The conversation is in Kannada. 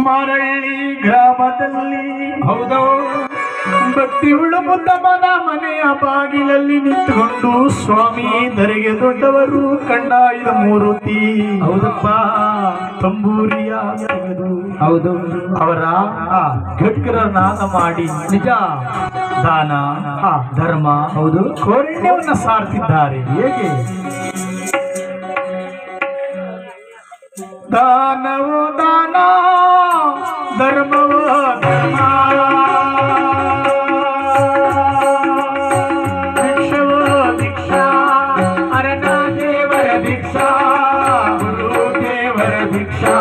ಮರಳಿ ಗ್ರಾಮದಲ್ಲಿ ಹೌದೋ ಭಕ್ತಿಯುಳ್ಳ ಮುದ್ದಮ್ಮನ ಮನೆಯ ಬಾಗಿಲಲ್ಲಿ ನಿಂತುಕೊಂಡು ಸ್ವಾಮಿ ಧರೆಗೆ ದೊಡ್ಡವರು ಕಂಡಾಯ್ದ ಮೂರುತಿ ಹೌದಪ್ಪ ತಂಬೂರಿಯ ತೆಗೆದು ಹೌದು ಅವರ ಗಟ್ಕರ ನಾದ ಮಾಡಿ ನಿಜ ದಾನ ಧರ್ಮ ಹೌದು ಕೋರಣ್ಯವನ್ನ ಸಾರ್ತಿದ್ದಾರೆ. ಹೇಗೆ ದಾನವೋ ದಾನ ಧರ್ಮವೋ ಧರ್ಮ ಭಿಕ್ಷವೋ ಭಿಕ್ಷಾ ಅರಣ ದೇವರ ಭಿಕ್ಷಾ ಗುರು ದೇವರ ಭಿಕ್ಷಾ